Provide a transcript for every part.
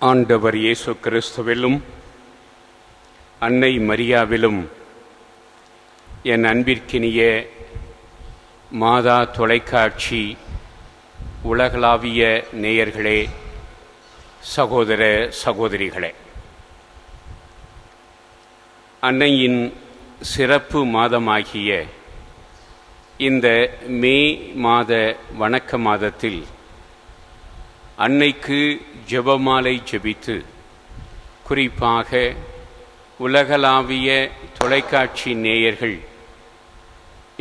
ஆண்டவர் இயேசு கிறிஸ்துவிலும் அன்னை மரியாவிலும் என் அன்பிற்கினிய மாதா தொலைக்காட்சி உலகளாவிய நேயர்களே, சகோதர சகோதரிகளே, அன்னையின் சிறப்பு மாதமாகிய இந்த மே மாத வணக்க மாதத்தில் அன்னைக்கு ஜெபமாலை ஜெபித்து, குறிப்பாக உலகளாவிய தொலைக்காட்சி நேயர்கள்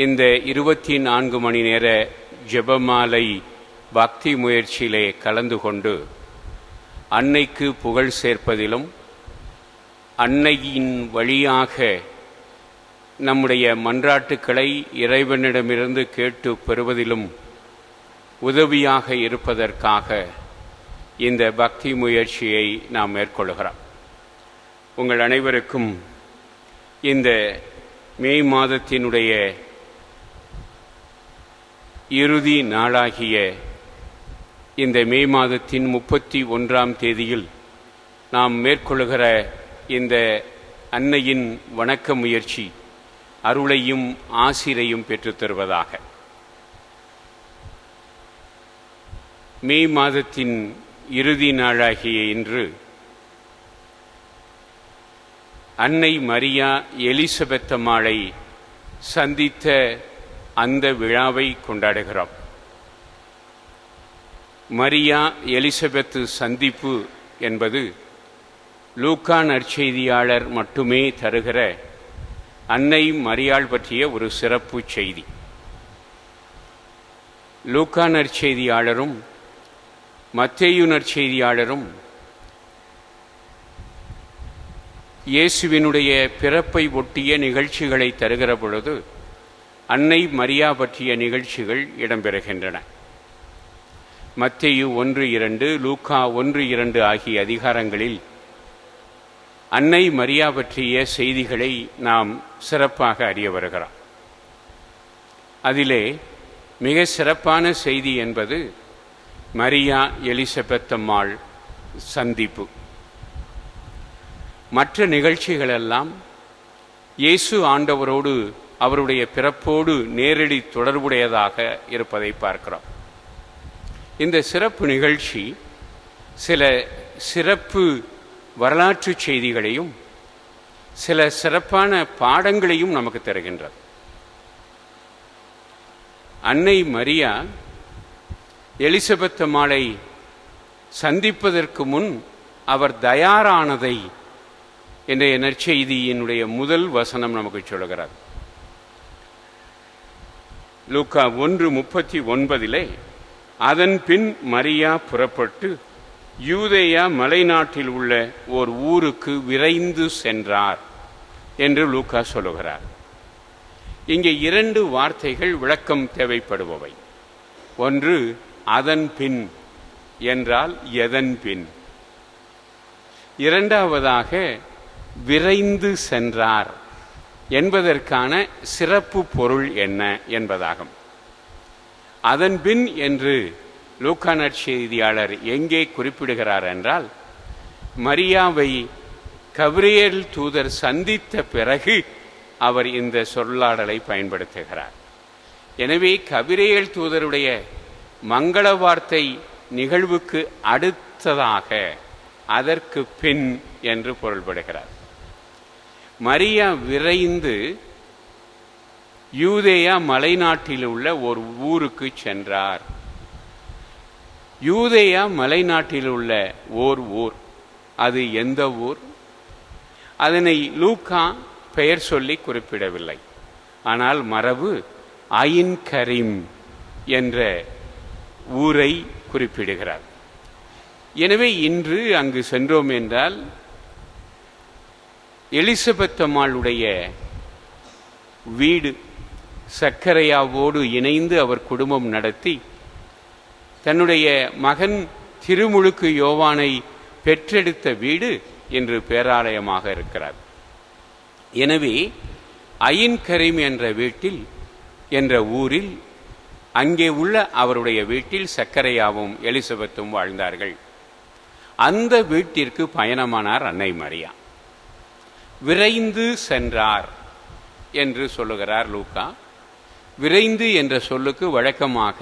இந்த 24 மணி நேர ஜெபமாலை பக்தி முயற்சியிலே கலந்து கொண்டு அன்னைக்கு புகழ் சேர்ப்பதிலும் அன்னையின் வழியாக நம்முடைய மன்றாட்டுக்களை இறைவனிடமிருந்து கேட்டு பெறுவதிலும் உதவியாக இருப்பதற்காக இந்த பக்தி முயற்சியை நாம் மேற்கொள்கிறோம். உங்கள் அனைவருக்கும் இந்த மே மாதத்தினுடைய இறுதி நாளாகிய இந்த மே மாதத்தின் 31ஆம் தேதியில் நாம் மேற்கொள்கிற இந்த அன்னையின் வணக்க முயற்சி அருளையும் ஆசிரையும் பெற்றுத்தருவதாக. மே மாதத்தின் இறுதி நாளாகிய இன்று அன்னை மரியா எலிசபெத் அம்மாளை சந்தித்த அந்த விழாவை கொண்டாடுகிறோம். மரியா எலிசபெத் சந்திப்பு என்பது லூக்கா நற்செய்தியாளர் மட்டுமே தருகிற அன்னை மரியாள் பற்றிய ஒரு சிறப்பு செய்தி. லூக்கா நற்செய்தியாளரும் மத்தேயு நற்செய்தியாளரும் இயேசுவினுடைய பிறப்பை ஒட்டிய நிகழ்ச்சிகளை தருகிற பொழுது அன்னை மரியா பற்றிய நிகழ்ச்சிகள் இடம்பெறுகின்றன. மத்தேயு 1:2, லூக்கா 1:2 ஆகிய அதிகாரங்களில் அன்னை மரியா பற்றிய செய்திகளை நாம் சிறப்பாக அறிய வருகிறோம். அதிலே மிக சிறப்பான செய்தி என்பது மரியா எலிசபெத் அம்மாள் சந்திப்பு. மற்ற நிகழ்ச்சிகளெல்லாம் இயேசு ஆண்டவரோடு அவருடைய பிறப்போடு நேரடி தொடர்புடையதாக இருப்பதை பார்க்கிறோம். இந்த சிறப்பு நிகழ்ச்சி சில சிறப்பு வரலாற்று செய்திகளையும் சில சிறப்பான பாடங்களையும் நமக்கு தருகின்றது. அன்னை மரியா எலிசபெத் அம்மாளை சந்திப்பதற்கு முன் அவர் தயாரானதை என்ற நற்செய்தியினுடைய முதல் வசனம் நமக்கு சொல்கிறது. லூக்கா 1:39 அதன் பின் மரியா புறப்பட்டு யூதேயா மலைநாட்டில் உள்ள ஓர் ஊருக்கு விரைந்து சென்றார் என்று லூக்கா சொல்லுகிறார். இங்கே 2 வார்த்தைகள் விளக்கம் தேவைப்படுபவை. ஒன்று, அதன் பின் என்றால் எதன் பின். இரண்டாவதாக, விரைந்து சென்றார் என்பதற்கான சிறப்பு பொருள் என்ன என்பதாகும். அதன் பின் என்று லூக்கா நற்செய்தியாளர் எங்கே குறிப்பிடுகிறார் என்றால், மரியாவை கபிரியேல் தூதர் சந்தித்த பிறகு அவர் இந்த சொல்லாடலை பயன்படுத்துகிறார். எனவே கபிரியேல் தூதருடைய மங்கள வார்த்தை நிகழ்வுக்கு அடுத்ததாக அதற்கு பின் என்று பொருள்படுகிறார். மரியா விரைந்து யூதேயா மலைநாட்டில் உள்ள ஒரு ஊருக்கு சென்றார். யூதேயா மலைநாட்டில் உள்ள ஓர் ஊர். அது எந்த ஊர்? அதனை லூக்கா பெயர் சொல்லி குறிப்பிடவில்லை. ஆனால் மரபு ஐன் கரீம் என்ற ஊரை குறிப்பிடுகிறார். எனவே இன்று அங்கு சென்றோம் என்றால் எலிசபெத் அம்மாளுடைய வீடு, சக்கரையாவோடு இணைந்து அவர் குடும்பம் நடத்தி தன்னுடைய மகன் திருமுழுக்கு யோவானை பெற்றெடுத்த வீடு இன்று பேராலயமாக இருக்கிறார். எனவே ஐன் கரீம் என்ற வீட்டில் என்ற ஊரில் அங்கே உள்ள அவருடைய வீட்டில் சக்கரையாவும் எலிசபெத்தும் வாழ்ந்தார்கள். அந்த வீட்டிற்கு பயணமானார் அன்னை மரியா. விரைந்து சென்றார் என்று சொல்லுகிறார் லூக்கா. விரைந்து என்ற சொல்லுக்கு வழக்கமாக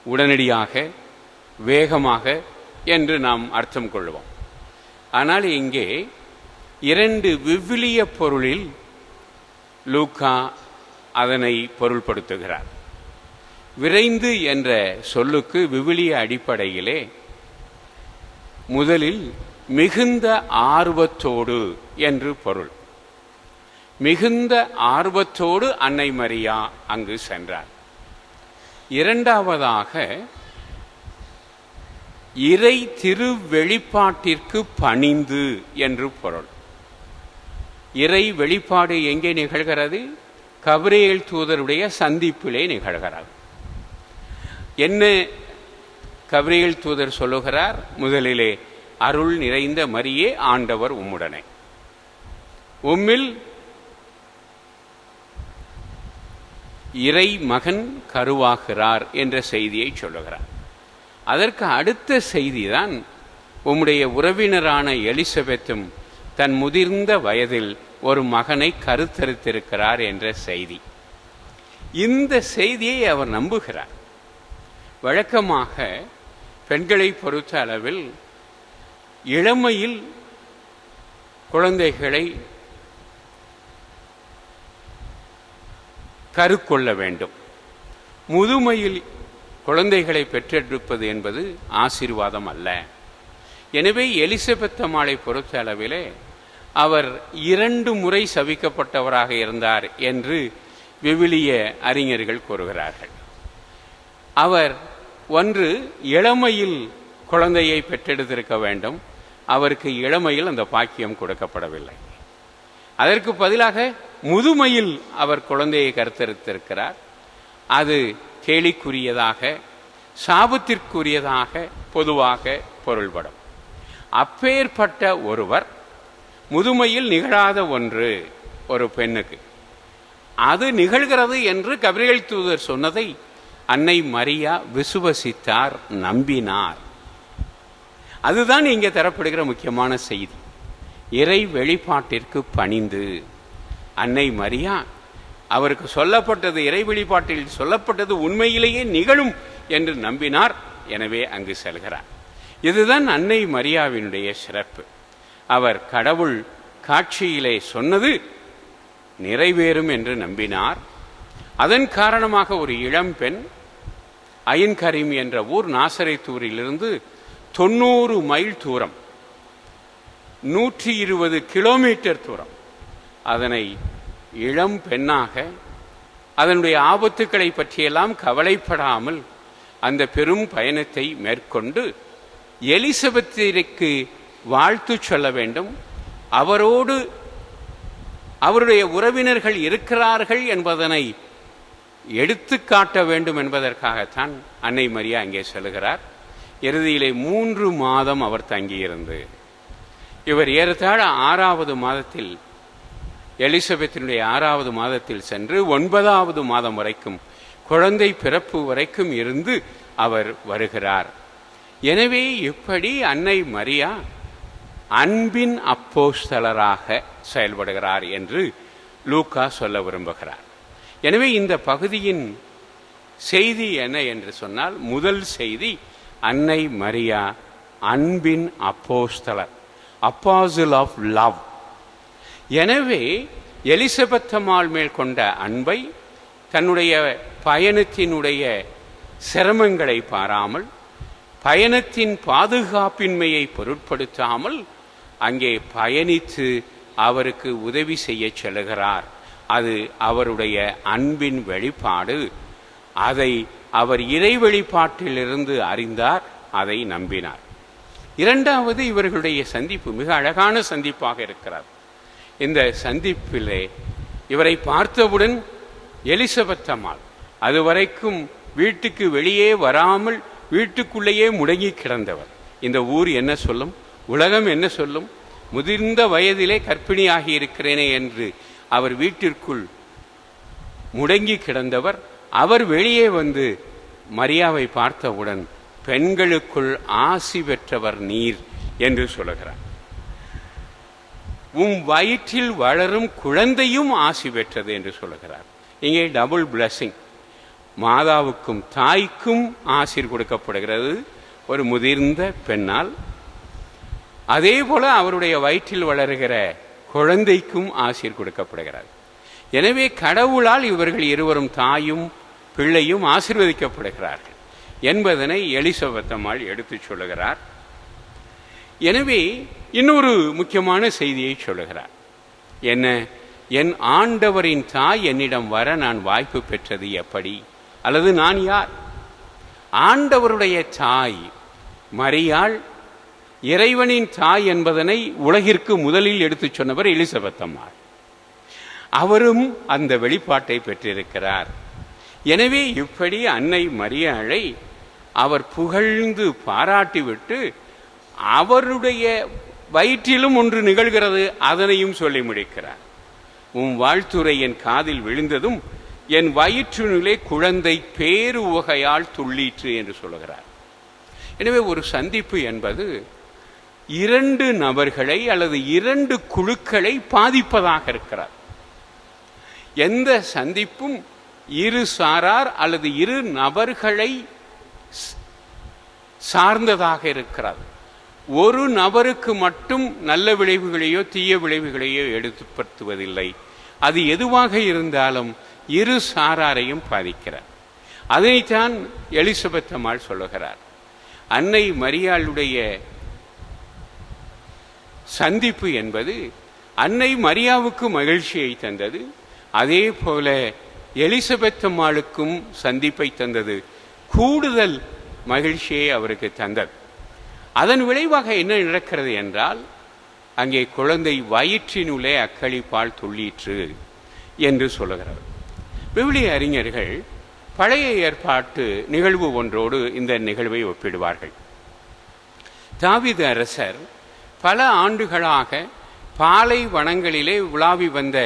உடனடியாக, வேகமாக என்று நாம் அர்த்தம் கொள்வோம். ஆனால் இங்கே இரண்டு விவிலிய பொருளில் லூக்கா அதனை பொருள்படுத்துகிறார். விரைந்து என்ற சொல்லுக்கு விவிலிய அடிப்படையிலே முதலில் மிகுந்த ஆர்வத்தோடு என்று பொருள். மிகுந்த ஆர்வத்தோடு அன்னை மரியா அங்கு சென்றார். இரண்டாவதாக இறை திருவெளிப்பாட்டிற்கு பணிந்து என்று பொருள். இறை வெளிப்பாடு எங்கே நிகழ்கிறது? கபிரியேல் தூதருடைய சந்திப்பிலே நிகழ்கிறது. என்ன கபிரியேல் தூதர் சொல்லுகிறார்? முதலிலே, அருள் நிறைந்த மரியே, ஆண்டவர் உம்முடனே, உம்மில் இறை மகன் கருவாகிறார் என்ற செய்தியை சொல்லுகிறார். அதற்கு அடுத்த செய்திதான், உம்முடைய உறவினரான எலிசபெத்தும் தன் முதிர்ந்த வயதில் ஒரு மகனை கருத்தரித்திருக்கிறார் என்ற செய்தி. இந்த செய்தியை அவர் நம்புகிறார். வழக்கமாக பெண்களை பொறுத்த அளவில் இளமையில் குழந்தைகளை கருக்கொள்ள வேண்டும். முதுமையில் குழந்தைகளை பெற்றெடுப்பது என்பது ஆசீர்வாதம் அல்ல. எனவே எலிசபெத் அம்மாளை பொறுத்த அளவிலே அவர் 2 முறை சபிக்கப்பட்டவராக இருந்தார் என்று விவிலிய அறிஞர்கள் கூறுகிறார்கள். அவர் ஒன்று இளமையில் குழந்தையை பெற்றெடுத்திருக்க வேண்டும். அவருக்கு இளமையில் அந்த பாக்கியம் கொடுக்கப்படவில்லை. அதற்கு பதிலாக முதுமையில் அவர் குழந்தையை கருத்தரித்திருக்கிறார். அது கேலிக்குரியதாக, சாபத்திற்குரியதாக பொதுவாக பொருள்படும். அப்பேற்பட்ட ஒருவர், முதுமையில் நிகழாத ஒன்று ஒரு பெண்ணுக்கு அது நிகழ்கிறது என்று கபிரியேல் தூதர் சொன்னதை அன்னை மரியா விசுவசித்தார், நம்பினார். அதுதான் இங்கே தரப்படுகிற முக்கியமான செய்தி. இறை வெளிப்பாட்டிற்கு பணிந்து அன்னை மரியா, அவருக்கு சொல்லப்பட்டது, இறை வெளிப்பாட்டில் சொல்லப்பட்டது உண்மையிலேயே நிகழும் என்று நம்பினார். எனவே அங்கு செல்கிறார். இதுதான் அன்னை மரியாவினுடைய சிறப்பு. அவர் கடவுள் காட்சியிலே சொன்னது நிறைவேறும் என்று நம்பினார். அதன் காரணமாக ஒரு இளம்பெண் அயின் கரீம் என்ற ஊர், நாசரேத்தூரிலிருந்து 90 மைல் தூரம், 120 கிலோமீட்டர் தூரம், அதனை இளம் பெண்ணாக அதனுடைய ஆபத்துக்களை பற்றியெல்லாம் கவலைப்படாமல் அந்த பெரும் பயணத்தை மேற்கொண்டு எலிசபெத்திற்கு வாழ்த்து சொல்ல வேண்டும், அவரோடு அவருடைய உறவினர்கள் இருக்கிறார்கள் என்பதனை எடுத்து காட்ட வேண்டும் என்பதற்காகத்தான் அன்னை மரியா அங்கே செல்கிறார். இறுதியிலே 3 மாதம் அவர் தங்கியிருந்து, இவர் ஏறத்தாழ 6வது மாதத்தில், எலிசபெத்தினுடைய 6வது மாதத்தில் சென்று 9வது மாதம் வரைக்கும், குழந்தை பிறப்பு வரைக்கும் இருந்து அவர் வருகிறார். எனவே இப்படி அன்னை மரியா அன்பின் அப்போஸ்தலராக செயல்படுகிறார் என்று லூக்கா சொல்ல விரும்புகிறார். எனவே இந்த பகுதியின் செய்தி என்ன என்று சொன்னால், முதல் செய்தி, அன்னை மரியா அன்பின் அப்போஸ்தலர், அப்பாசில் ஆஃப் லவ். எனவே எலிசபெத் அம்மாள் மேல் கொண்ட அன்பை தன்னுடைய பயணத்தினுடைய சிரமங்களை பாராமல், பயணத்தின் பாதுகாப்பின்மையை பொருட்படுத்தாமல் அங்கே பயணித்து அவருக்கு உதவி செய்ய செல்கிறார். அது அவருடைய அன்பின் வெளிப்பாடு. அதை அவர் இறை வெளிப்பாட்டிலிருந்து அறிந்தார், அதை நம்பினார். இரண்டாவது, இவர்களுடைய சந்திப்பு மிக அழகான சந்திப்பாக இருக்கிறார். இந்த சந்திப்பிலே இவரை பார்த்தவுடன் எலிசபெத் அம்மாள் அதுவரைக்கும் வீட்டுக்கு வெளியே வராமல் வீட்டுக்குள்ளேயே முடங்கி கிடந்தவர். இந்த ஊர் என்ன சொல்லும், உலகம் என்ன சொல்லும், முதிர்ந்த வயதிலே கர்ப்பிணியாகி இருக்கிறேனே என்று அவர் வீட்டிற்குள் முடங்கி கிடந்தவர். அவர் வெளியே வந்து மரியாவை பார்த்தவுடன் பெண்களுக்குள் ஆசி பெற்றவர் நீர் என்று சொல்லுகிறார். உம் வயிற்றில் வளரும் குழந்தையும் ஆசி பெற்றது என்று சொல்லுகிறார். இங்கே டபுள் பிளஸிங், மாதாவுக்கும் தாய்க்கும் ஆசீர் கொடுக்கப்படுகிறது ஒரு முதிர்ந்த பெண்ணால். அதே போல அவருடைய வயிற்றில் வளருகிற குழந்தைக்கும் ஆசீர் கொடுக்கப்படுகிறது. எனவே கடவுளால் இவர்கள் இருவரும், தாயும் பிள்ளையும் ஆசீர்வதிக்கப்படுகிறார்கள் என்பதனை எலிசபெத் அம்மாள் எடுத்துச் சொல்லுகிறார். எனவே இன்னொரு முக்கியமான செய்தியை சொல்லுகிறார். என்ன? என் ஆண்டவரின் தாய் என்னிடம் வர நான் வாய்ப்பு பெற்றது எப்படி, அல்லது நான் யார்? ஆண்டவருடைய தாய் மரியாள் இறைவனின் தாய் என்பதனை உலகிற்கு முதலில் எடுத்துச் சொன்னவர் எலிசபெத் அம்மாள். அவரும் அந்த வெளிப்பாட்டை பெற்றிருக்கிறார். எனவே இப்படி அன்னை மரியாளை அவர் புகழ்ந்து பாராட்டிவிட்டு அவருடைய வயிற்றிலும் ஒன்று நிகழ்கிறது, அதனையும் சொல்லி முடிக்கிறார். உம் வாழ்த்துரை என் காதில் விழுந்ததும் என் வயிற்றினுள்ளே குழந்தை பேரு உகையால் துள்ளீற்று என்று சொல்லுகிறார். எனவே ஒரு சந்திப்பு என்பது இரண்டு நபர்களை அல்லது இரண்டு குழுக்களை பாதிப்பதாக இருக்கிறார். எந்த சந்திப்பும் இரு சாரார் அல்லது இரு நபர்களை சார்ந்ததாக இருக்கிறது. ஒரு நபருக்கு மட்டும் நல்ல விளைவுகளையோ தீய விளைவுகளையோ எடுத்துப்படுத்துவதில்லை. அது எதுவாக இருந்தாலும் இரு சாராரையும் பாதிக்கிறார். அதைத்தான் எலிசபெத் அம்மாள் சொல்லுகிறார். அன்னை மரியாளுடைய சந்திப்பு என்பது அன்னை மரியாவுக்கு மகிழ்ச்சியை தந்தது, அதே போல எலிசபெத் அம்மாளுக்கும் சந்திப்பை தந்தது, கூடுதல் மகிழ்ச்சியை அவருக்கு தந்தது. அதன் விளைவாக என்ன நடக்கிறது என்றால், அங்கே குழந்தை வயிற்றினுள்ளே அக்களிப்பால் துள்ளீற்று என்று சொல்லுகிறார். விவிலிய அறிஞர்கள் பழைய ஏற்பாட்டு நிகழ்வு ஒன்றோடு இந்த நிகழ்வை ஒப்பிடுவார்கள். தாவீது அரசர் பல ஆண்டுகளாக பாலைவனங்களிலே உலாவி வந்த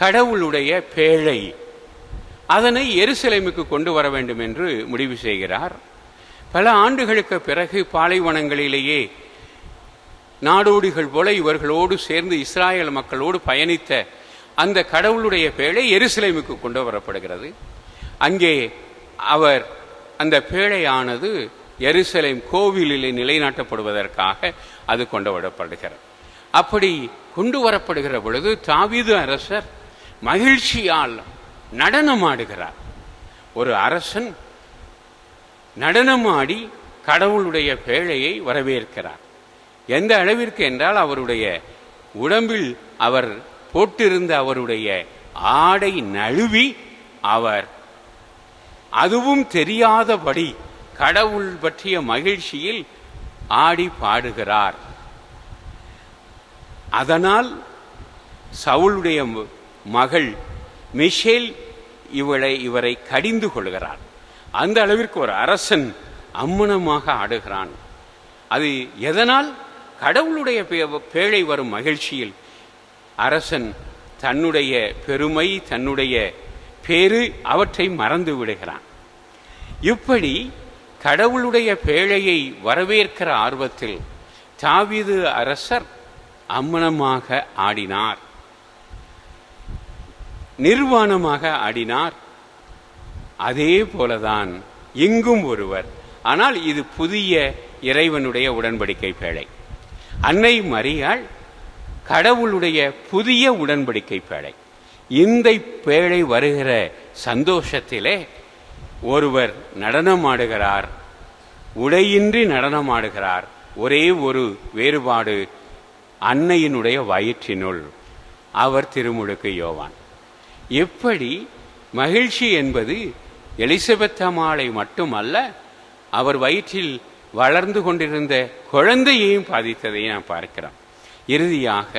கடவுளுடைய பேழை, அதனை எருசலேமுக்கு கொண்டு வர வேண்டும் என்று முடிவு செய்கிறார். பல ஆண்டுகளுக்கு பிறகு பாலைவனங்களிலேயே நாடோடிகள் போல இவர்களோடு சேர்ந்து இஸ்ராயல் மக்களோடு பயணித்த அந்த கடவுளுடைய பேழை எருசலேமுக்கு கொண்டு வரப்படுகிறது. அங்கே அவர் அந்த பேழையானது எருசலேம் கோவிலிலே நிலைநாட்டப்படுவதற்காக அது கொண்டு வரப்படுகிறது. அப்படி கொண்டு வரப்படுகிற பொழுது தாவீது அரசர் மகிழ்ச்சியால் நடனமாடுகிறார். ஒரு அரசன் நடனமாடி கடவுளுடைய பேழையை வரவேற்கிறார். எந்த அளவிற்கு என்றால், அவருடைய உடம்பில் அவர் போட்டிருந்த அவருடைய ஆடை நழுவி அவர் அதுவும் தெரியாதபடி கடவுள் பற்றிய மகிழ்ச்சியில் ஆடி பாடுகிறார். அதனால் சவுளுடைய மகள் மிஷேல் இவரை கடிந்து கொள்கிறார். அந்த அளவிற்கு ஒரு அரசன் அம்மனமாக ஆடுகிறான். அது எதனால்? கடவுளுடைய பேழை வரும் மகிழ்ச்சியில் அரசன் தன்னுடைய பெருமை, தன்னுடைய பேரு, அவற்றை மறந்து விடுகிறான். இப்படி கடவுளுடைய பேழையை வரவேற்கிற ஆர்வத்தில் தாவீது அரசர் அம்மனமாக ஆடினார், நிர்வாணமாக ஆடினார். அதே போலதான் இங்கும் ஒருவர். ஆனால் இது புதிய இறைவனுடைய உடன்படிக்கை பேழை. அன்னை மரியாள் கடவுளுடைய புதிய உடன்படிக்கை பேழை. இந்த பேழை வருகிற சந்தோஷத்திலே ஒருவர் நடனமாடுகிறார், உடையின்றி நடனமாடுகிறார். ஒரே ஒரு வேறுபாடு, அன்னையினுடைய வயிற்றினுள். அவர் திருமுழுக்கு யோவான். எப்படி மகிழ்ச்சி என்பது எலிசபெத் அம்மாளை மட்டுமல்ல, அவர் வயிற்றில் வளர்ந்து கொண்டிருந்த குழந்தையையும் பாதித்ததை நாம் பார்க்கிறோம். இறுதியாக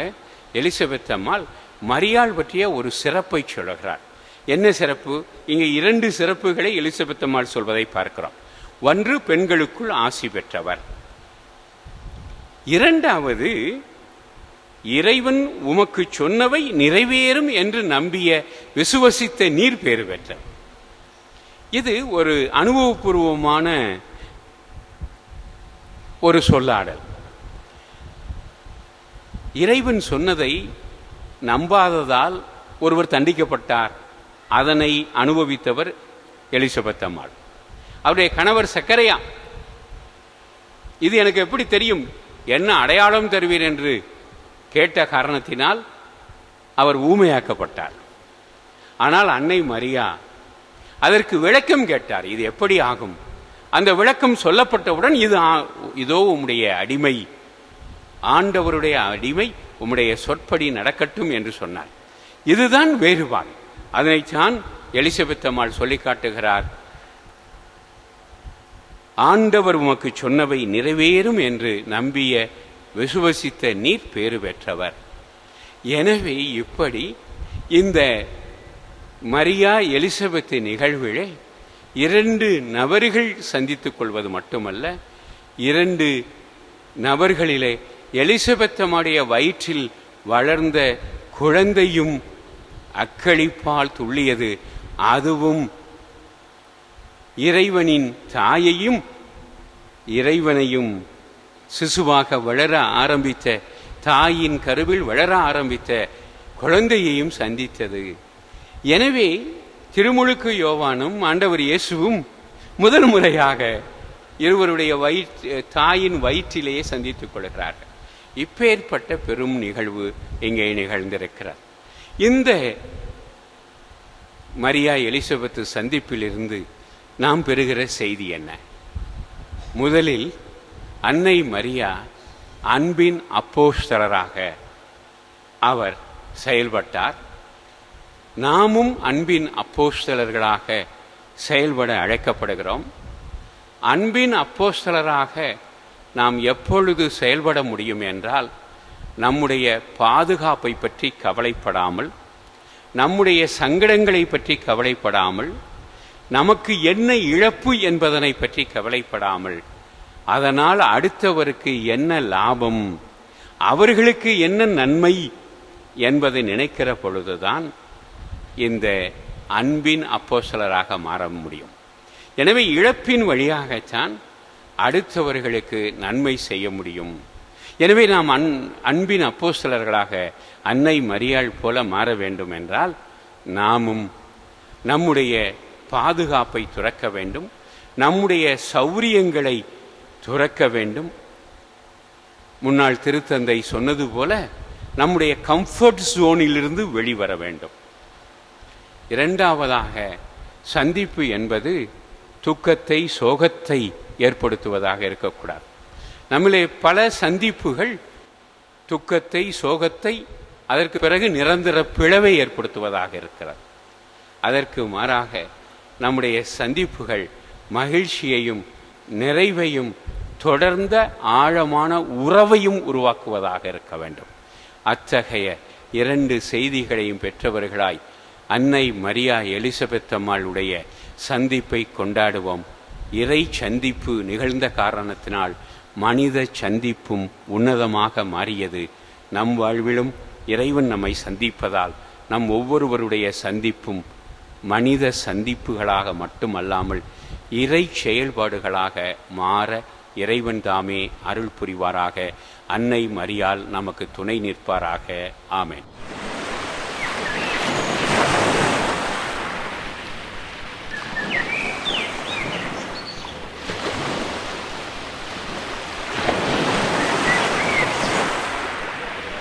எலிசபெத் அம்மாள் மரியாள் பற்றிய ஒரு சிறப்பை சொல்கிறார். என்ன சிறப்பு? இங்கே இரண்டு சிறப்புகளை எலிசபெத் அம்மாள் சொல்வதை பார்க்கிறோம். ஒன்று, பெண்களுக்குள் ஆசி பெற்றவர். இரண்டாவது, இறைவன் உமக்கு சொன்னவை நிறைவேறும் என்று நம்பிய விசுவசித்த நீர் பேறு பெற்ற. இது ஒரு அனுபவபூர்வமான ஒரு சொல்லாடல். இறைவன் சொன்னதை நம்பாததால் ஒருவர் தண்டிக்கப்பட்டார். அதனை அனுபவித்தவர் எலிசபெத் அம்மாள். அவருடைய கணவர் சக்கரையா, இது எனக்கு எப்படி தெரியும், என்ன அடையாளம் தருவீர் என்று கேட்ட காரணத்தினால் அவர் ஊமையாக்கப்பட்டார். ஆனால் அன்னை மரியா அதற்கு விளக்கம் கேட்டார். இது எப்படி ஆகும்? அந்த விளக்கம் சொல்லப்பட்டவுடன் இதோ உம்முடைய அடிமை, ஆண்டவருடைய அடிமை, உம்முடைய சொற்படி நடக்கட்டும் என்று சொன்னார். இதுதான் வேறுபாடு. அதனைத்தான் எலிசபெத் அம்மாள் சொல்லி காட்டுகிறார். ஆண்டவர் உமக்கு சொன்னவை நிறைவேறும் என்று நம்பிய விசுவசித்த நீர் பேறு பெற்றவர். எனவே இப்படி இந்த மரியா எலிசபெத் நிகழ்விலே 2 நபர்கள் சந்தித்துக் கொள்வது மட்டுமல்ல, 2 நபர்களிலே எலிசபெத் அம்மாளுடைய வயிற்றில் வளர்ந்த குழந்தையும் அக்களிப்பால் துள்ளியது. அதுவும் இறைவனின் தாயையும் இறைவனையும் சிசுவாக வளர ஆரம்பித்த, தாயின் கருவில் வளர ஆரம்பித்த குழந்தையையும் சந்தித்தது. எனவே திருமுழுக்கு யோவானும் ஆண்டவர் இயேசுவும் முதல் முறையாக இருவருடைய தாயின் வயிற்றிலேயே சந்தித்துக் கொள்கிறார்கள். இப்பேற்பட்ட பெரும் நிகழ்வு இங்கே நிகழ்ந்திருக்கிறார். இந்த மரியா எலிசபெத் சந்திப்பிலிருந்து நாம் பெறுகிற செய்தி என்ன? முதலில் அன்னை மரியா அன்பின் அப்போஸ்தலராக அவர் செயல்பட்டார். நாமும் அன்பின் அப்போஸ்தலர்களாக செயல்பட அழைக்கப்படுகிறோம். அன்பின் அப்போஸ்தலராக நாம் எப்பொழுது செயல்பட முடியும் என்றால், நம்முடைய பாதுகாப்பை பற்றி கவலைப்படாமல், நம்முடைய சங்கடங்களை பற்றி கவலைப்படாமல், நமக்கு என்ன இழப்பு என்பதனை பற்றி கவலைப்படாமல், அதனால் அடுத்தவருக்கு என்ன லாபம், அவர்களுக்கு என்ன நன்மை என்பதை நினைக்கிற பொழுதுதான் இந்த அன்பின் அப்போஸ்தலராக மாற முடியும். எனவே இழப்பின் வழியாகத்தான் அடுத்தவர்களுக்கு நன்மை செய்ய முடியும். எனவே நாம் அன்பின் அப்போஸ்தலர்களாக அன்னை மரியாள் போல மாற வேண்டும் என்றால், நாமும் நம்முடைய பாதுகாப்பை துறக்க வேண்டும், நம்முடைய சௌரியங்களை துறக்க வேண்டும். முன்னாள் திருத்தந்தை சொன்னது போல நம்முடைய கம்ஃபர்ட் ஜோனிலிருந்து வெளிவர வேண்டும். இரண்டாவதாக, சந்திப்பு என்பது துக்கத்தை, சோகத்தை ஏற்படுத்துவதாக இருக்கக்கூடாது. நம்மளே பல சந்திப்புகள் துக்கத்தை, சோகத்தை, அதற்கு பிறகு நிரந்தர பிளவை ஏற்படுத்துவதாக இருக்கிறது. அதற்கு மாறாக நம்முடைய சந்திப்புகள் மகிழ்ச்சியையும் நிறைவையும் தொடர்ந்த ஆழமான உறவையும் உருவாக்குவதாக இருக்க வேண்டும். அத்தகைய 2 செய்திகளையும் பெற்றவர்களாய் அன்னை மரியா எலிசபெத் அம்மாளுடைய சந்திப்பை கொண்டாடுவோம். இறை சந்திப்பு நிகழ்ந்த காரணத்தினால் மனித சந்திப்பும் உன்னதமாக மாறியது. நம் வாழ்விலும் இறைவன் நம்மை சந்திப்பதால் நம் ஒவ்வொருவருடைய சந்திப்பும் மனித சந்திப்புகளாக மட்டுமல்லாமல் இறை செயல்பாடுகளாக மாற இறைவன் தாமே அருள் புரிவாராக. அன்னை மரியாள் நமக்கு துணை நிற்பாராக. ஆமென்.